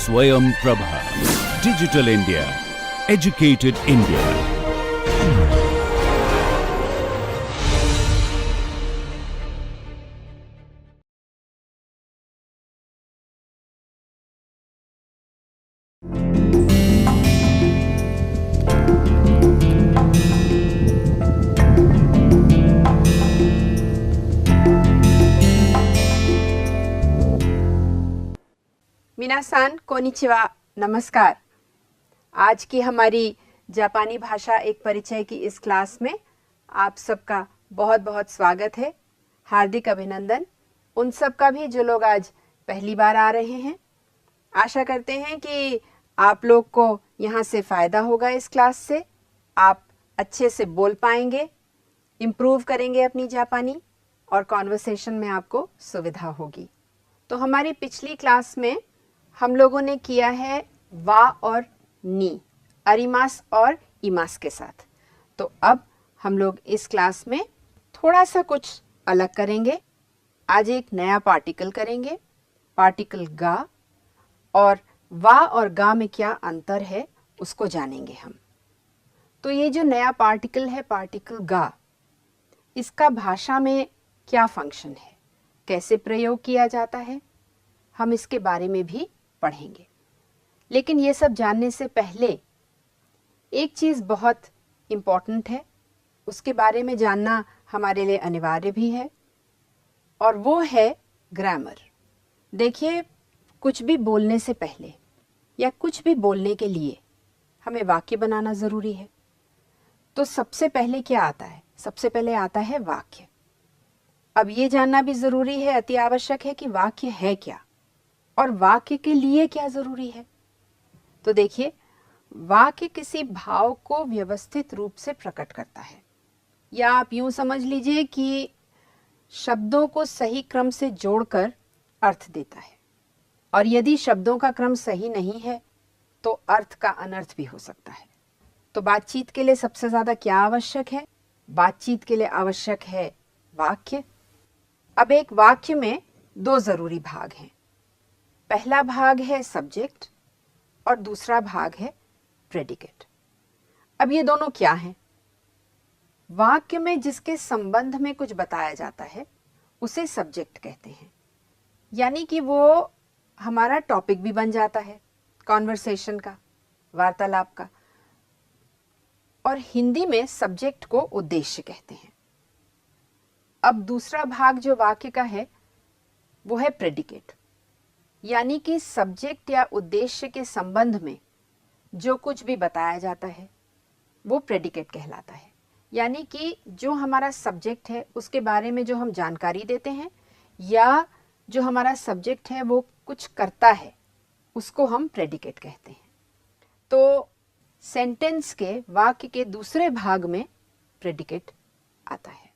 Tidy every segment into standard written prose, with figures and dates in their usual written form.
Swayam Prabha. Digital India. Educated India. मिनासान कोनिचिवा, नमस्कार। आज की हमारी जापानी भाषा एक परिचय की इस क्लास में आप सबका बहुत बहुत स्वागत है। हार्दिक अभिनंदन उन सब का भी जो लोग आज पहली बार आ रहे हैं। आशा करते हैं कि आप लोग को यहाँ से फ़ायदा होगा। इस क्लास से आप अच्छे से बोल पाएंगे, इम्प्रूव करेंगे अपनी जापानी और कॉन्वर्सेशन में आपको सुविधा होगी। तो हमारी पिछली क्लास में हम लोगों ने किया है वा और नी, अरिमास और इमास के साथ। तो अब हम लोग इस क्लास में थोड़ा सा कुछ अलग करेंगे। आज एक नया पार्टिकल करेंगे, पार्टिकल गा, और वा और गा में क्या अंतर है उसको जानेंगे हम। तो ये जो नया पार्टिकल है, पार्टिकल गा, इसका भाषा में क्या फंक्शन है, कैसे प्रयोग किया जाता है, हम इसके बारे में भी पढ़ेंगे। लेकिन ये सब जानने से पहले एक चीज़ बहुत इम्पॉर्टेंट है, उसके बारे में जानना हमारे लिए अनिवार्य भी है, और वो है ग्रामर। देखिए, कुछ भी बोलने से पहले या कुछ भी बोलने के लिए हमें वाक्य बनाना ज़रूरी है। तो सबसे पहले क्या आता है? सबसे पहले आता है वाक्य। अब ये जानना भी ज़रूरी है, अति आवश्यक है कि वाक्य है क्या और वाक्य के लिए क्या ज़रूरी है। तो देखिए, वाक्य किसी भाव को व्यवस्थित रूप से प्रकट करता है, या आप यूं समझ लीजिए कि शब्दों को सही क्रम से जोड़कर अर्थ देता है। और यदि शब्दों का क्रम सही नहीं है तो अर्थ का अनर्थ भी हो सकता है। तो बातचीत के लिए सबसे ज़्यादा क्या आवश्यक है? बातचीत के लिए आवश्यक है वाक्य। अब एक वाक्य में दो ज़रूरी भाग हैं। पहला भाग है सब्जेक्ट और दूसरा भाग है प्रेडिकेट। अब ये दोनों क्या हैं? वाक्य में जिसके संबंध में कुछ बताया जाता है उसे सब्जेक्ट कहते हैं, यानी कि वो हमारा टॉपिक भी बन जाता है, कॉन्वर्सेशन का, वार्तालाप का। और हिंदी में सब्जेक्ट को उद्देश्य कहते हैं। अब दूसरा भाग जो वाक्य का है वो है प्रेडिकेट, यानी कि सब्जेक्ट या उद्देश्य के संबंध में जो कुछ भी बताया जाता है वो प्रेडिकेट कहलाता है। यानी कि जो हमारा सब्जेक्ट है उसके बारे में जो हम जानकारी देते हैं, या जो हमारा सब्जेक्ट है वो कुछ करता है, उसको हम प्रेडिकेट कहते हैं। तो सेंटेंस के, वाक्य के दूसरे भाग में प्रेडिकेट आता है।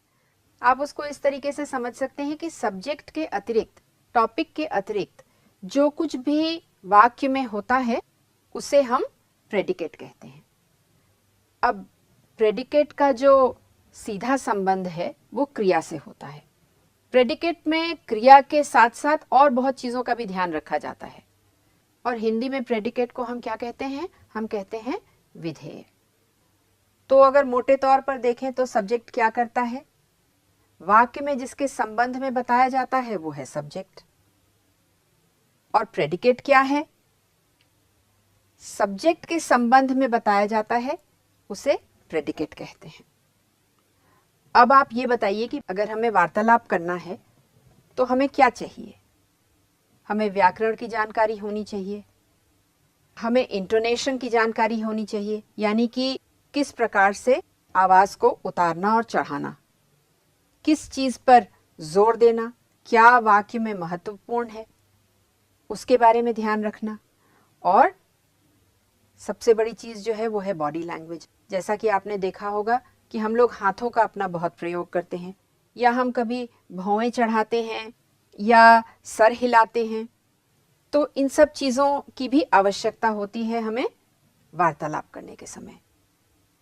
आप उसको इस तरीके से समझ सकते हैं कि सब्जेक्ट के अतिरिक्त, टॉपिक के अतिरिक्त जो कुछ भी वाक्य में होता है उसे हम प्रेडिकेट कहते हैं। अब प्रेडिकेट का जो सीधा संबंध है वो क्रिया से होता है। प्रेडिकेट में क्रिया के साथ साथ और बहुत चीज़ों का भी ध्यान रखा जाता है, और हिंदी में प्रेडिकेट को हम क्या कहते हैं? हम कहते हैं विधेय। तो अगर मोटे तौर पर देखें तो सब्जेक्ट क्या करता है? वाक्य में जिसके संबंध में बताया जाता है वो है सब्जेक्ट, और प्रेडिकेट क्या है? सब्जेक्ट के संबंध में बताया जाता है, उसे प्रेडिकेट कहते हैं। अब आप ये बताइए कि अगर हमें वार्तालाप करना है तो हमें क्या चाहिए? हमें व्याकरण की जानकारी होनी चाहिए, हमें इंटोनेशन की जानकारी होनी चाहिए, यानी कि किस प्रकार से आवाज को उतारना और चढ़ाना, किस चीज पर जोर देना, क्या वाक्य में महत्वपूर्ण है, उसके बारे में ध्यान रखना। और सबसे बड़ी चीज जो है वो है बॉडी लैंग्वेज। जैसा कि आपने देखा होगा कि हम लोग हाथों का अपना बहुत प्रयोग करते हैं, या हम कभी भौएं चढ़ाते हैं या सर हिलाते हैं। तो इन सब चीज़ों की भी आवश्यकता होती है हमें वार्तालाप करने के समय।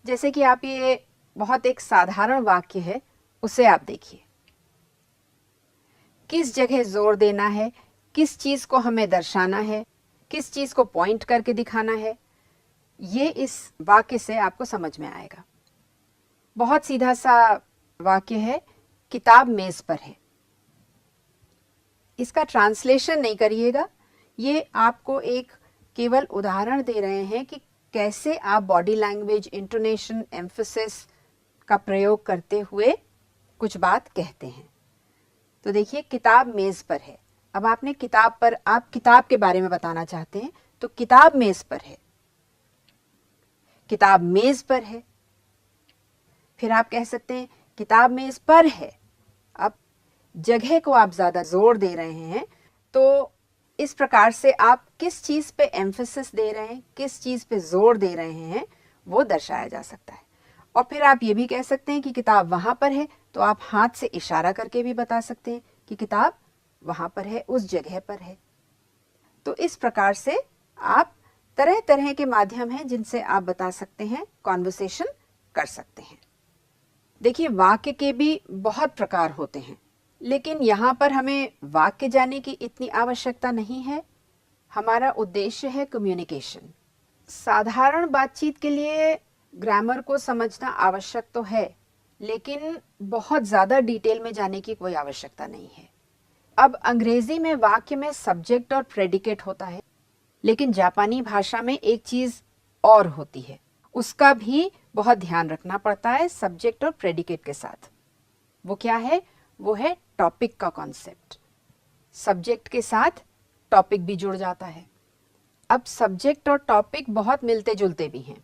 जैसे कि आप ये बहुत एक साधारण वाक्य है, उसे आप देखिए। किस जगह जोर देना है, किस चीज़ को हमें दर्शाना है, किस चीज को पॉइंट करके दिखाना है, ये इस वाक्य से आपको समझ में आएगा। बहुत सीधा सा वाक्य है, किताब मेज पर है। इसका ट्रांसलेशन नहीं करिएगा, ये आपको एक केवल उदाहरण दे रहे हैं कि कैसे आप बॉडी लैंग्वेज, इंटोनेशन, एम्फेसिस का प्रयोग करते हुए कुछ बात कहते हैं। तो देखिए, किताब मेज पर है। अब आपने किताब पर, आप किताब के बारे में बताना चाहते हैं, तो किताब मेज पर है, किताब मेज पर है। फिर आप कह सकते हैं किताब मेज पर है। अब जगह को आप ज्यादा जोर दे रहे हैं, तो इस प्रकार से आप किस चीज पे एम्फेसिस दे रहे हैं, किस चीज पे जोर दे रहे हैं, वो दर्शाया जा सकता है। और फिर आप ये भी कह सकते हैं कि किताब वहां पर है, तो आप हाथ से इशारा करके भी बता सकते हैं कि किताब वहां पर है, उस जगह पर है। तो इस प्रकार से आप तरह तरह के माध्यम हैं जिनसे आप बता सकते हैं, कॉन्वर्सेशन कर सकते हैं। देखिए, वाक्य के भी बहुत प्रकार होते हैं, लेकिन यहाँ पर हमें वाक्य जानने की इतनी आवश्यकता नहीं है। हमारा उद्देश्य है कम्युनिकेशन। साधारण बातचीत के लिए ग्रामर को समझना आवश्यक तो है, लेकिन बहुत ज़्यादा डिटेल में जाने की कोई आवश्यकता नहीं है। अब अंग्रेजी में वाक्य में सब्जेक्ट और प्रेडिकेट होता है, लेकिन जापानी भाषा में एक चीज़ और होती है, उसका भी बहुत ध्यान रखना पड़ता है सब्जेक्ट और प्रेडिकेट के साथ। वो क्या है? वो है टॉपिक का कॉन्सेप्ट। सब्जेक्ट के साथ टॉपिक भी जुड़ जाता है। अब सब्जेक्ट और टॉपिक बहुत मिलते जुलते भी हैं,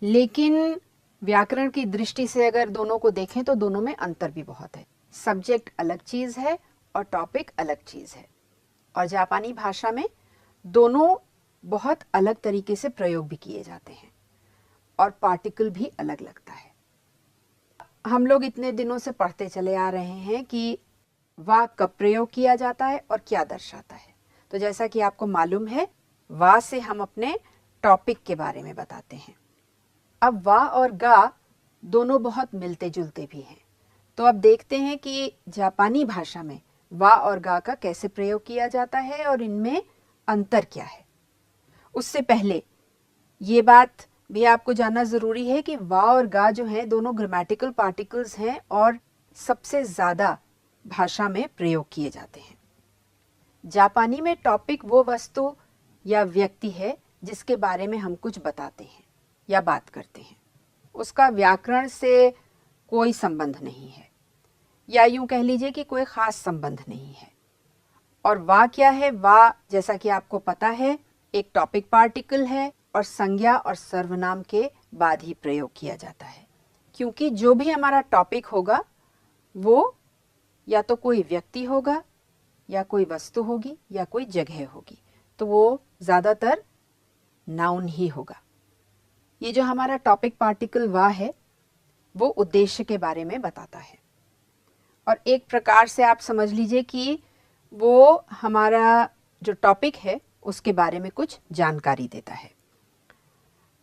लेकिन व्याकरण की दृष्टि से अगर दोनों को देखें तो दोनों में अंतर भी बहुत है। सब्जेक्ट अलग चीज है और टॉपिक अलग चीज है, और जापानी भाषा में दोनों बहुत अलग तरीके से प्रयोग भी किए जाते हैं, और पार्टिकल भी अलग लगता है। हम लोग इतने दिनों से पढ़ते चले आ रहे हैं कि वाह कब प्रयोग किया जाता है और क्या दर्शाता है। तो जैसा कि आपको मालूम है, वाह से हम अपने टॉपिक के बारे में बताते हैं। अब वाह और गा दोनों बहुत मिलते जुलते भी हैं। तो अब देखते हैं कि जापानी भाषा में वाह और गा का कैसे प्रयोग किया जाता है और इनमें अंतर क्या है। उससे पहले ये बात भी आपको जानना जरूरी है कि वाह और गा जो है दोनों ग्रामेटिकल पार्टिकल्स हैं और सबसे ज्यादा भाषा में प्रयोग किए जाते हैं। जापानी में टॉपिक वो वस्तु या व्यक्ति है जिसके बारे में हम कुछ बताते हैं या बात करते हैं। उसका व्याकरण से कोई संबंध नहीं है, या यूं कह लीजिए कि कोई खास संबंध नहीं है। और वाह क्या है? वाह, जैसा कि आपको पता है, एक टॉपिक पार्टिकल है और संज्ञा और सर्वनाम के बाद ही प्रयोग किया जाता है, क्योंकि जो भी हमारा टॉपिक होगा वो या तो कोई व्यक्ति होगा, या कोई वस्तु होगी, या कोई जगह होगी, तो वो ज्यादातर नाउन ही होगा। ये जो हमारा टॉपिक पार्टिकल वाह है, वो उद्देश्य के बारे में बताता है, और एक प्रकार से आप समझ लीजिए कि वो हमारा जो टॉपिक है उसके बारे में कुछ जानकारी देता है।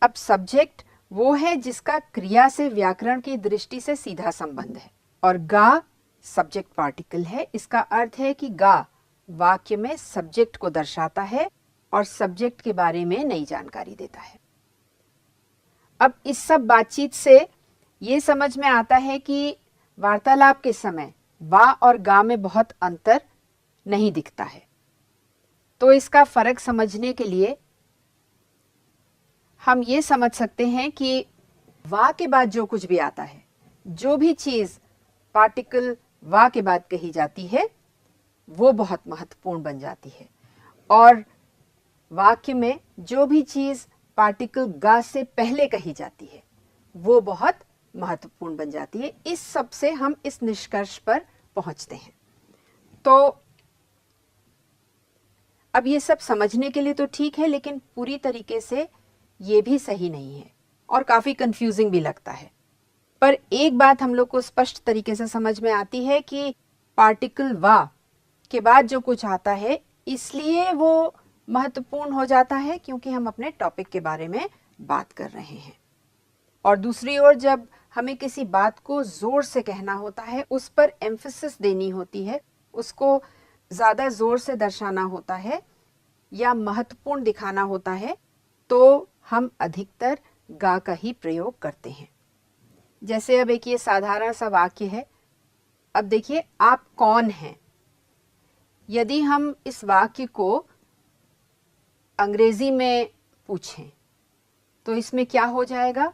अब सब्जेक्ट वो है जिसका क्रिया से व्याकरण की दृष्टि से सीधा संबंध है, और गा सब्जेक्ट पार्टिकल है। इसका अर्थ है कि गा वाक्य में सब्जेक्ट को दर्शाता है और सब्जेक्ट के बारे में नई जानकारी देता है। अब इस सब बातचीत से ये समझ में आता है कि वार्तालाप के समय वाह और गा में बहुत अंतर नहीं दिखता है। तो इसका फर्क समझने के लिए हम ये समझ सकते हैं कि वाह के बाद जो कुछ भी आता है, जो भी चीज पार्टिकल वाह के बाद कही जाती है, वो बहुत महत्वपूर्ण बन जाती है, और वाक्य में जो भी चीज पार्टिकल गा से पहले कही जाती है वो बहुत महत्वपूर्ण बन जाती है। इस सब से हम इस निष्कर्ष पर पहुंचते हैं। तो अब ये सब समझने के लिए तो ठीक है, लेकिन पूरी तरीके से ये भी सही नहीं है और काफी कंफ्यूजिंग भी लगता है। पर एक बात हम लोग को स्पष्ट तरीके से समझ में आती है कि पार्टिकल वाह के बाद जो कुछ आता है, इसलिए वो महत्वपूर्ण हो जाता है क्योंकि हम अपने टॉपिक के बारे में बात कर रहे हैं। और दूसरी ओर जब हमें किसी बात को जोर से कहना होता है, उस पर एम्फेसिस देनी होती है, उसको ज्यादा जोर से दर्शाना होता है, या महत्वपूर्ण दिखाना होता है तो हम अधिकतर गा का ही प्रयोग करते हैं। जैसे अब एक ये साधारण सा वाक्य है। अब देखिए, आप कौन हैं। यदि हम इस वाक्य को अंग्रेजी में पूछें तो इसमें क्या हो जाएगा?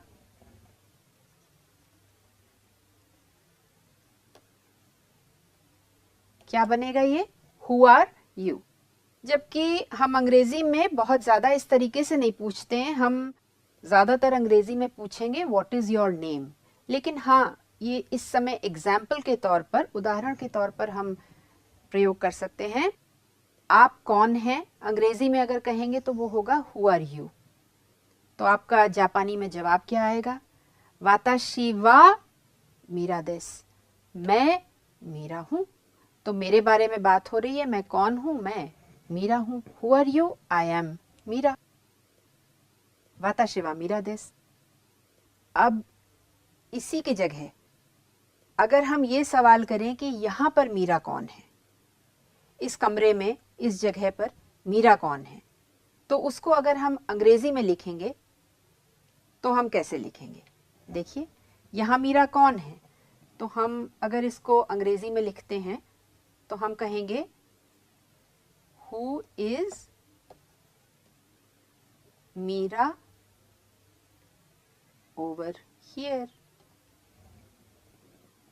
क्या बनेगा ये? Who are you. जबकि हम अंग्रेजी में बहुत ज़्यादा इस तरीके से नहीं पूछते हैं। हम ज़्यादातर अंग्रेजी में पूछेंगे व्हाट इज़ योर नेम। लेकिन हाँ, ये इस समय एग्जाम्पल के तौर पर, उदाहरण के तौर पर हम प्रयोग कर सकते हैं। आप कौन हैं अंग्रेजी में अगर कहेंगे तो वो होगा हु आर यू। तो आपका जापानी में जवाब क्या आएगा? वाताशी वा मीरा देस। मैं मीरा हूँ। तो मेरे बारे में बात हो रही है। मैं कौन हूँ? मैं मीरा हूँ। Who are you? I am Meera. वाताशी वा मीरा देस। अब इसी की जगह अगर हम ये सवाल करें कि यहाँ पर मीरा कौन है, इस कमरे में, इस जगह पर मीरा कौन है, तो उसको अगर हम अंग्रेजी में लिखेंगे तो हम कैसे लिखेंगे? देखिए, यहाँ मीरा कौन है, तो हम अगर इसको अंग्रेजी में लिखते हैं तो हम कहेंगे who is Meera over here.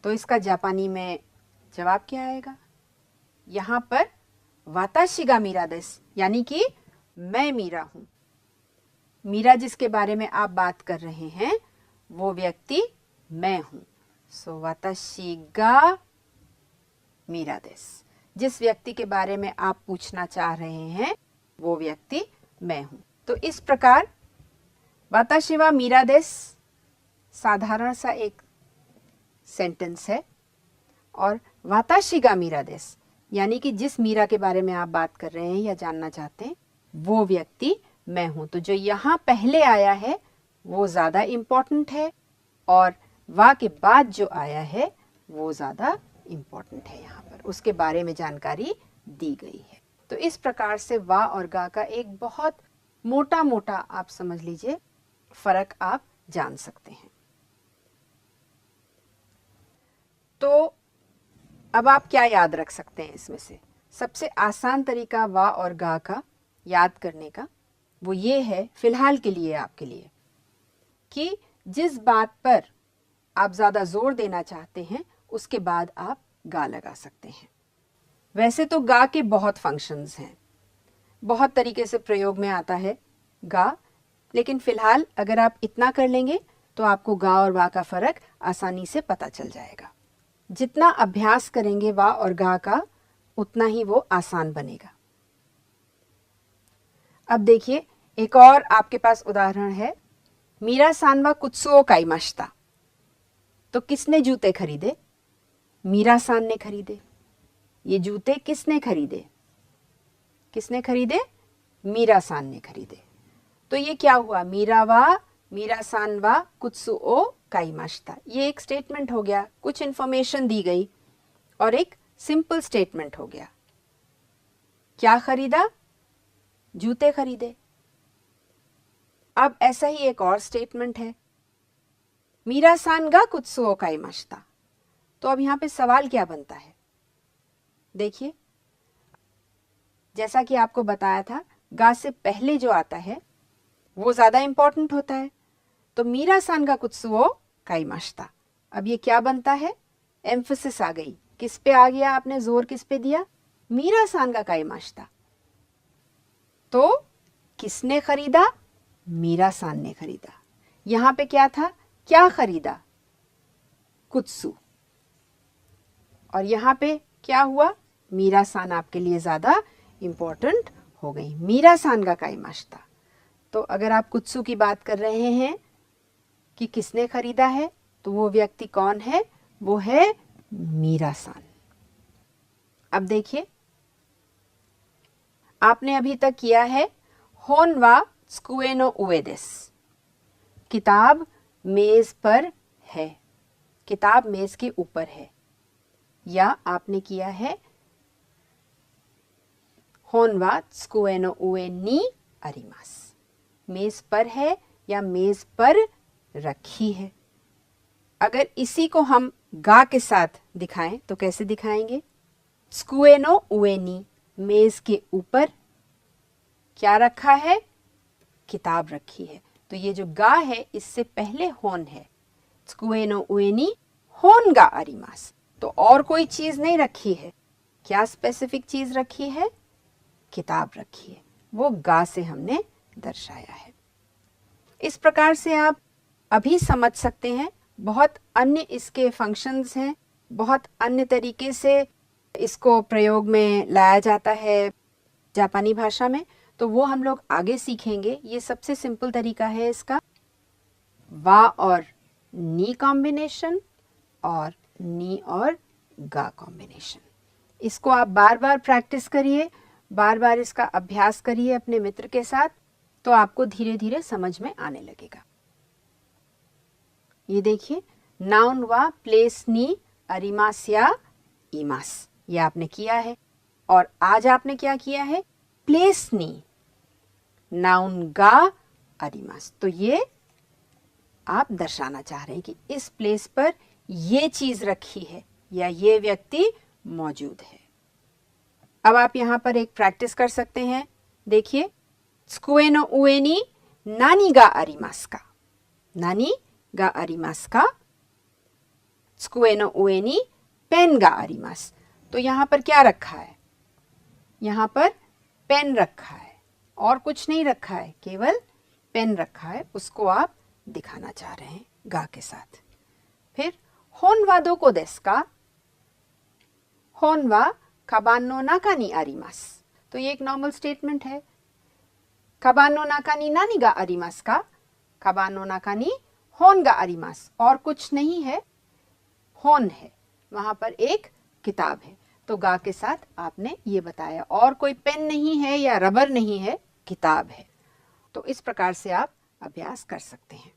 तो इसका जापानी में जवाब क्या आएगा? यहाँ पर वाताशी गा मीरा देस, यानी कि मैं मीरा हूँ। मीरा जिसके बारे में आप बात कर रहे हैं वो व्यक्ति मैं हूँ। सो वाताशी गा मीरा देस। जिस व्यक्ति के बारे में आप पूछना चाह रहे हैं वो व्यक्ति मैं हूँ। तो इस प्रकार वाताशी वा मीरा देस साधारण सा एक सेंटेंस है, और वाताशी गा मीरा देस यानी कि जिस मीरा के बारे में आप बात कर रहे हैं या जानना चाहते हैं वो व्यक्ति मैं हूं। तो जो यहाँ पहले आया है वो ज्यादा इम्पोर्टेंट है, और वा के बाद जो आया है वो ज्यादा इम्पोर्टेंट है। यहाँ पर उसके बारे में जानकारी दी गई है। तो इस प्रकार से वा और गा का एक बहुत मोटा मोटा, आप समझ लीजिए, फर्क आप जान सकते हैं। तो अब आप क्या याद रख सकते हैं इसमें से? सबसे आसान तरीका वा और गा का याद करने का वो ये है, फिलहाल के लिए आपके लिए, कि जिस बात पर आप ज़्यादा जोर देना चाहते हैं उसके बाद आप गा लगा सकते हैं। वैसे तो गा के बहुत फंक्शंस हैं, बहुत तरीके से प्रयोग में आता है गा, लेकिन फिलहाल अगर आप इतना कर लेंगे तो आपको गा और वा का फर्क आसानी से पता चल जाएगा। जितना अभ्यास करेंगे वा और गा का उतना ही वो आसान बनेगा। अब देखिए, एक और आपके पास उदाहरण है। मीरा सान वा कुत्सुओ काइमाशिता। तो किसने जूते खरीदे? मीरा सान ने खरीदे। ये जूते किसने खरीदे? किसने खरीदे? मीरा सान ने खरीदे। तो ये क्या हुआ? मीरा सान वा कुत्सुओ काइमाशिता। ये एक स्टेटमेंट हो गया, कुछ इंफॉर्मेशन दी गई और एक सिंपल स्टेटमेंट हो गया। क्या खरीदा? जूते खरीदे। अब ऐसा ही एक और स्टेटमेंट है, मीरा सान गा कुत्सुओ काइमाशिता। तो अब यहां पे सवाल क्या बनता है? देखिए, जैसा कि आपको बताया था, गा से पहले जो आता है वो ज्यादा इंपॉर्टेंट होता है। तो मीरा सान गा कुत्सुओ काइमाशिता। अब ये क्या बनता है? एम्फसिस आ गई। किस पे आ गया? आपने जोर किस पे दिया? मीरा सान गा काइमाशिता। तो किसने खरीदा? मीरा सान ने खरीदा। यहां पे क्या था? क्या खरीदा? कुत्सु। और यहां पे क्या हुआ? मीरा सान आपके लिए ज्यादा इंपॉर्टेंट हो गई। मीरा सान गा काइमाशिता। तो अगर आप कुत्सु की बात कर रहे हैं कि किसने खरीदा है, तो वो व्यक्ति कौन है? वो है मीरा सान। अब देखिए, आपने अभी तक किया है होन वा त्सुकुए नो उए देसु। किताब मेज पर है। किताब मेज के ऊपर है। या आपने किया है 本は机の上にあります। मेज पर है या मेज पर रखी है। अगर इसी को हम गा के साथ दिखाएं तो कैसे दिखाएंगे? 机の上に मेज के ऊपर क्या रखा है? किताब रखी है। तो ये जो गा है इससे पहले होन है। 机の上に本があります। तो और कोई चीज नहीं रखी है। क्या स्पेसिफिक चीज रखी है? किताब रखी है। वो गा से हमने दर्शाया है। इस प्रकार से आप अभी समझ सकते हैं। बहुत अन्य इसके फंक्शंस हैं, बहुत अन्य तरीके से इसको प्रयोग में लाया जाता है जापानी भाषा में, तो वो हम लोग आगे सीखेंगे। ये सबसे सिंपल तरीका है इसका, वा और नी कॉम्बिनेशन और नी और गा कॉम्बिनेशन। इसको आप बार बार प्रैक्टिस करिए, बार बार इसका अभ्यास करिए अपने मित्र के साथ, तो आपको धीरे धीरे समझ में आने लगेगा। ये देखिए, नाउन वा प्लेस नी अरिमास या इमास, ये आपने किया है। और आज आपने क्या किया है? प्लेस नी नाउन गा अरिमास। तो ये आप दर्शाना चाह रहे हैं कि इस प्लेस पर ये चीज रखी है या ये व्यक्ति मौजूद है। अब आप यहाँ पर एक प्रैक्टिस कर सकते हैं। देखिए, 机の上に何がありますか? 何がありますか? 机の上にペンがあります। तो यहाँ पर क्या रखा है? यहाँ पर पेन रखा है और कुछ नहीं रखा है, केवल पेन रखा है। उसको आप दिखाना चाह रहे हैं गा के साथ। फिर होन वा दोको देसु का? होन वा काबान नो नाका नि आरिमास। तो ये एक नॉर्मल स्टेटमेंट है। काबान नो नाका नि नानी गा आरिमास का? काबान नो नाका नि होन गा आरिमास। और कुछ नहीं है, होन है, वहां पर एक किताब है। तो गा के साथ आपने ये बताया, और कोई पेन नहीं है या रबर नहीं है, किताब है। तो इस प्रकार से आप अभ्यास कर सकते हैं।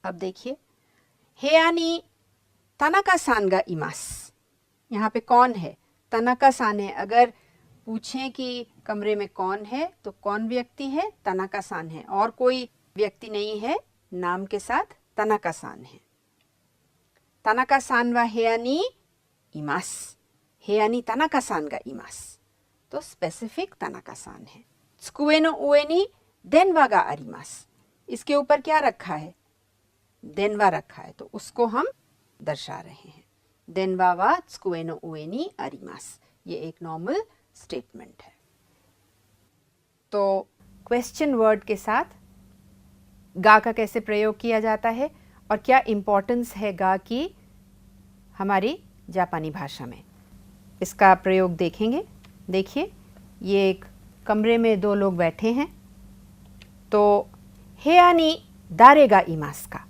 अब देखिए, हेया नि तनाका सान गा इमास। यहाँ पे कौन है? तनाका सान है। अगर पूछें कि कमरे में कौन है तो कौन व्यक्ति है? तनाका सान है। और कोई व्यक्ति नहीं है, नाम के साथ तनाका सान है। तनाका सान वा हेया नि इमास। हेया नि तनाका सान गा इमास। तो स्पेसिफिक तनाका सान है। 机の上に電話があります। इसके ऊपर क्या रखा है? देनवा रखा है। तो उसको हम दर्शा रहे हैं। देनवा वा 机の上にあります। ये एक नॉर्मल स्टेटमेंट है। तो क्वेश्चन वर्ड के साथ गा का कैसे प्रयोग किया जाता है और क्या इम्पोर्टेंस है गा की हमारी जापानी भाषा में, इसका प्रयोग देखेंगे। देखिए, ये एक कमरे में दो लोग बैठे हैं। तो हेया नि दारे गा इमास का?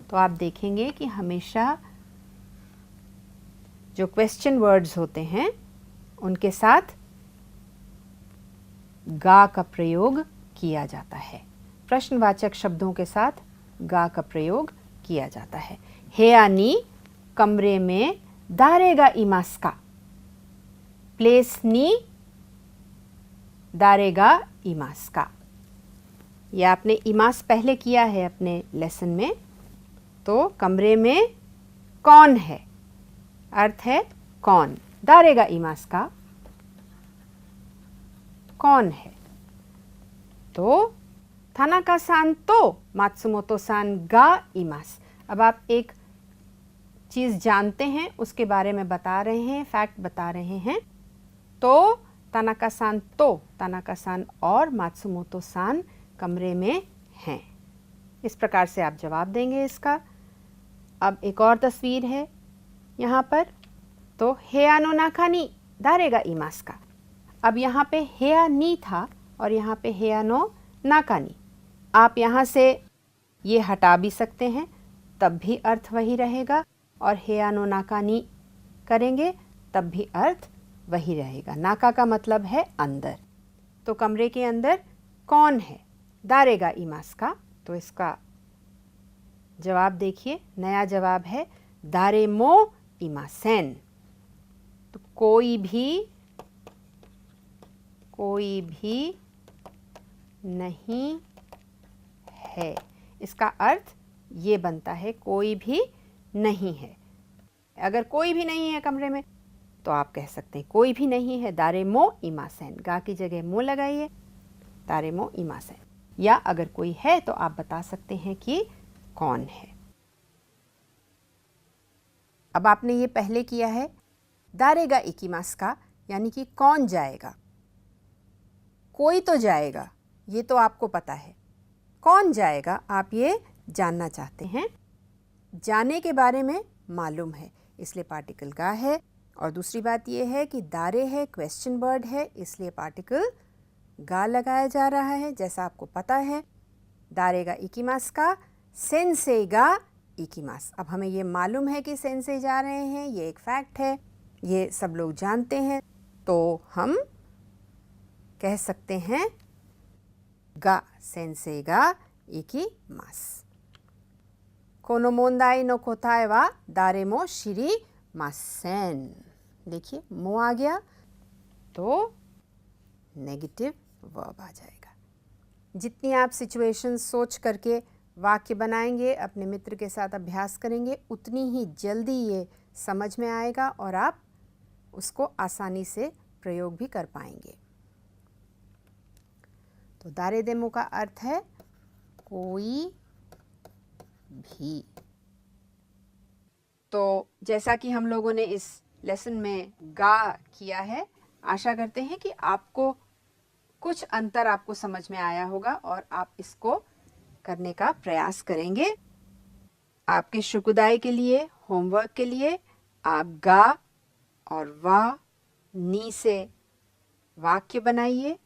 तो आप देखेंगे कि हमेशा जो क्वेश्चन वर्ड्स होते हैं उनके साथ गा का प्रयोग किया जाता है। प्रश्नवाचक शब्दों के साथ गा का प्रयोग किया जाता है। हेया नि कमरे में दारेगा इमास का? प्लेस नि दारेगा इमास का? यह आपने इमास पहले किया है अपने लेसन में। तो कमरे में कौन है, अर्थ है कौन। दारेगा इमास का? कौन है। तो थानाका सान तो मात्सुमोतो सान गा इमास। अब आप एक चीज जानते हैं, उसके बारे में बता रहे हैं, फैक्ट बता रहे हैं। तो तानाका सान तो तानाका सान और मात्सुमोतो सान कमरे में हैं। इस प्रकार से आप जवाब देंगे इसका। अब एक और तस्वीर है यहाँ पर। तो हेया नो नाका नि दारेगा इमास का? अब यहाँ पे हेया नी था और यहाँ पे हेया नो नाका नि। आप यहाँ से ये हटा भी सकते हैं, तब भी अर्थ वही रहेगा। और हेया नो नाका नि करेंगे तब भी अर्थ वही रहेगा। नाका का मतलब है अंदर। तो कमरे के अंदर कौन है? दारेगा इमास का? तो इसका जवाब देखिए, नया जवाब है दारे मो इमासेन। तो कोई भी नहीं है। इसका अर्थ ये बनता है कोई भी नहीं है। अगर कोई भी नहीं है कमरे में तो आप कह सकते हैं कोई भी नहीं है, दारेमो इमासेन। गा की जगह मो लगाइए, दारेमो इमासेन। या अगर कोई है तो आप बता सकते हैं कि कौन है। अब आपने ये पहले किया है दारेगा इकिमास का, यानी कि कौन जाएगा। कोई तो जाएगा, ये तो आपको पता है। कौन जाएगा आप ये जानना चाहते हैं। जाने के बारे में मालूम है, इसलिए पार्टिकल गा है। और दूसरी बात ये है कि दारे है, क्वेश्चन वर्ड है, इसलिए पार्टिकल गा लगाया जा रहा है। जैसा आपको पता है दारेगा इकिमास का सेंसे गा इकिमास। अब हमें ये मालूम है कि सेंसे जा रहे हैं, ये एक फैक्ट है, ये सब लोग जानते हैं। तो हम कह सकते हैं गा सेंसे गा इकिमास। कोनो मोंदाई नो कोताए वा दारेमो शिरिमासेन। देखिए मो आ गया तो नेगेटिव वर्ब आ जाएगा। जितनी आप सिचुएशन सोच करके वाक्य बनाएंगे, अपने मित्र के साथ अभ्यास करेंगे, उतनी ही जल्दी ये समझ में आएगा और आप उसको आसानी से प्रयोग भी कर पाएंगे। तो दारेदेमो का अर्थ है कोई भी। तो जैसा कि हम लोगों ने इस लेसन में गा किया है, आशा करते हैं कि आपको कुछ अंतर आपको समझ में आया होगा और आप इसको करने का प्रयास करेंगे। आपके शुकुदाई के लिए, होमवर्क के लिए आप गा और वा नी से वाक्य बनाइए।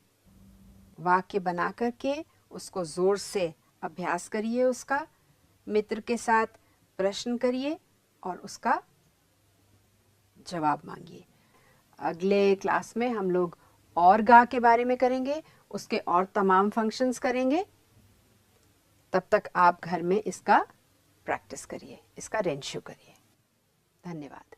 वाक्य बना करके उसको जोर से अभ्यास करिए, उसका मित्र के साथ प्रश्न करिए और उसका जवाब मांगिए। अगले क्लास में हम लोग और गा के बारे में करेंगे, उसके और तमाम फंक्शंस करेंगे। तब तक आप घर में इसका प्रैक्टिस करिए, इसका रेंशू करिए। धन्यवाद।